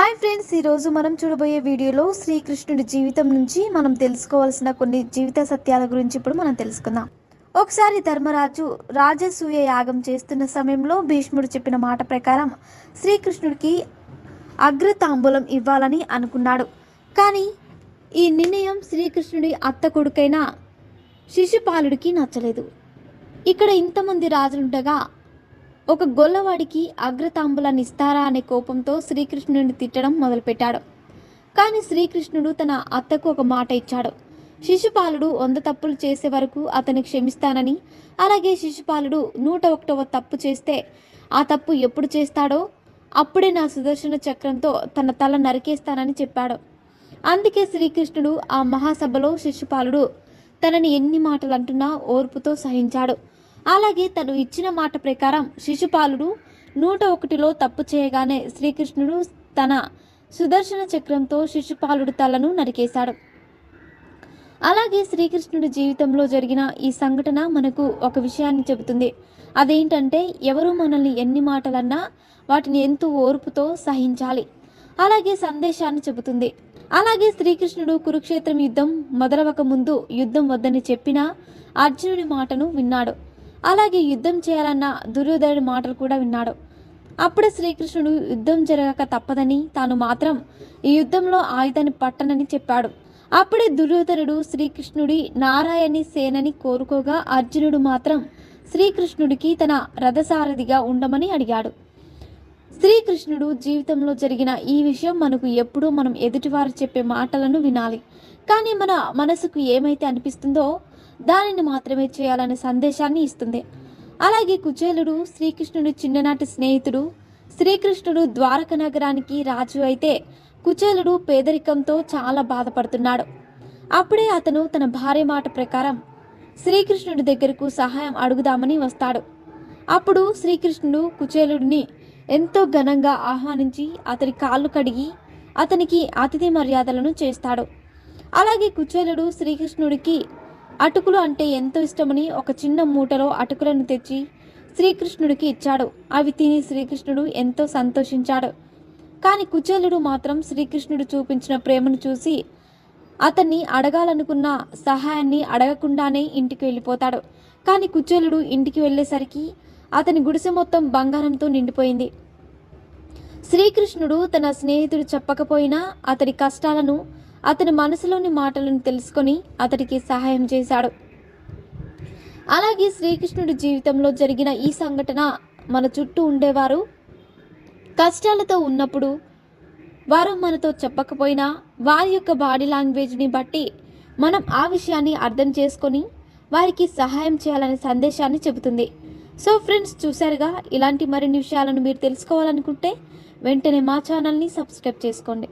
Hi friends, ఈరోజు మనం చూడబోయే వీడియోలో శ్రీకృష్ణుడి జీవితం నుంచి మనం తెలుసుకోవాల్సిన కొన్ని జీవిత సత్యాల గురించి ఇప్పుడు మనం తెలుసుకుందాం. ఒకసారి ధర్మరాజు రాజసూయ యాగం చేస్తున్న సమయంలో భీష్ముడు చెప్పిన మాట ప్రకారం శ్రీకృష్ణుడికి అగ్రతాంబూలం ఇవ్వాలని అనుకున్నాడు. కానీ ఈ నిర్ణయం శ్రీకృష్ణుడి అత్త కొడుకైన శిశుపాలుడికి నచ్చలేదు. ఇక్కడ ఇంతమంది రాజులుండగా ఒక గొల్లవాడికి అగ్రతాంబూలాన్ని ఇస్తారా అనే కోపంతో శ్రీకృష్ణుడిని తిట్టడం మొదలుపెట్టాడు. కానీ శ్రీకృష్ణుడు తన అత్తకు ఒక మాట ఇచ్చాడు. శిశుపాలుడు 100 తప్పులు చేసే వరకు అతన్ని క్షమిస్తానని, అలాగే శిశుపాలుడు 101వ తప్పు చేస్తే ఆ తప్పు ఎప్పుడు చేస్తాడో అప్పుడే నా సుదర్శన చక్రంతో తన తల నరికేస్తానని చెప్పాడు. అందుకే శ్రీకృష్ణుడు ఆ మహాసభలో శిశుపాలుడు తనని ఎన్ని మాటలు అంటున్నా ఓర్పుతో సహించాడు. అలాగే తను ఇచ్చిన మాట ప్రకారం శిశుపాలుడు 101లో తప్పు చేయగానే శ్రీకృష్ణుడు తన సుదర్శన చక్రంతో శిశుపాలుడి తలను నరికేశాడు. అలాగే శ్రీకృష్ణుడి జీవితంలో జరిగిన ఈ సంఘటన మనకు ఒక విషయాన్ని చెబుతుంది. అదేంటంటే ఎవరు మనల్ని ఎన్ని మాటలన్నా వాటిని ఎంతో ఓర్పుతో సహించాలి. అలాగే సందేశాన్ని చెబుతుంది. అలాగే శ్రీకృష్ణుడు కురుక్షేత్రం యుద్ధం మొదలవక ముందు యుద్ధం వద్దని చెప్పినా అర్జునుడి మాటను విన్నాడు. అలాగే యుద్ధం చేయాలన్న దుర్యోధనుడి మాటలు కూడా విన్నాడు. అప్పుడే శ్రీకృష్ణుడు యుద్ధం జరగక తప్పదని, తాను మాత్రం ఈ యుద్ధంలో ఆయుధాన్ని పట్టనని చెప్పాడు. అప్పుడే దుర్యోధనుడు శ్రీకృష్ణుడి నారాయణి సేనని కోరుకోగా అర్జునుడు మాత్రం శ్రీకృష్ణుడికి తన రథసారథిగా ఉండమని అడిగాడు. శ్రీకృష్ణుడు జీవితంలో జరిగిన ఈ విషయం మనకు ఎప్పుడూ మనం ఎదుటివారు చెప్పే మాటలను వినాలి, కానీ మన మనసుకు ఏమైతే అనిపిస్తుందో దానిని మాత్రమే చేయాలనే సందేశాన్ని ఇస్తుంది. అలాగే కుచేలుడు శ్రీకృష్ణుడి చిన్ననాటి స్నేహితుడు. శ్రీకృష్ణుడు ద్వారక నగరానికి రాజు అయితే కుచేలుడు పేదరికంతో చాలా బాధపడుతున్నాడు. అప్పుడే అతను తన భార్య మాట ప్రకారం శ్రీకృష్ణుడి దగ్గరకు సహాయం అడుగుదామని వస్తాడు. అప్పుడు శ్రీకృష్ణుడు కుచేలుడిని ఎంతో ఘనంగా ఆహ్వానించి అతని కాళ్ళు కడిగి అతనికి అతిథి మర్యాదలను చేస్తాడు. అలాగే కుచేలుడు శ్రీకృష్ణుడికి అటుకులు అంటే ఎంతో ఇష్టమని ఒక చిన్న మూటలో అటుకులను తెచ్చి శ్రీకృష్ణుడికి ఇచ్చాడు. అవి తిని శ్రీకృష్ణుడు ఎంతో సంతోషించాడు. కానీ కుచేలుడు మాత్రం శ్రీకృష్ణుడు చూపించిన ప్రేమను చూసి అతన్ని అడగాలనుకున్న సహాయాన్ని అడగకుండానే ఇంటికి వెళ్ళిపోతాడు. కానీ కుచేలుడు ఇంటికి వెళ్ళేసరికి అతని గుడిసె మొత్తం బంగారంతో నిండిపోయింది. శ్రీకృష్ణుడు తన స్నేహితుడు చెప్పకపోయినా అతడి కష్టాలను, అతని మనసులోని మాటలను తెలుసుకొని అతడికి సహాయం చేశాడు. అలాగే శ్రీకృష్ణుడి జీవితంలో జరిగిన ఈ సంఘటన మన చుట్టూ ఉండేవారు కష్టాలతో ఉన్నప్పుడు వారు మనతో చెప్పకపోయినా వారి యొక్క బాడీ లాంగ్వేజ్ని బట్టి మనం ఆ విషయాన్ని అర్థం చేసుకొని వారికి సహాయం చేయాలనే సందేశాన్ని చెబుతుంది. సో ఫ్రెండ్స్, చూశారుగా, ఇలాంటి మరిన్ని విషయాలను మీరు తెలుసుకోవాలనుకుంటే వెంటనే మా ఛానల్ని సబ్స్క్రైబ్ చేసుకోండి.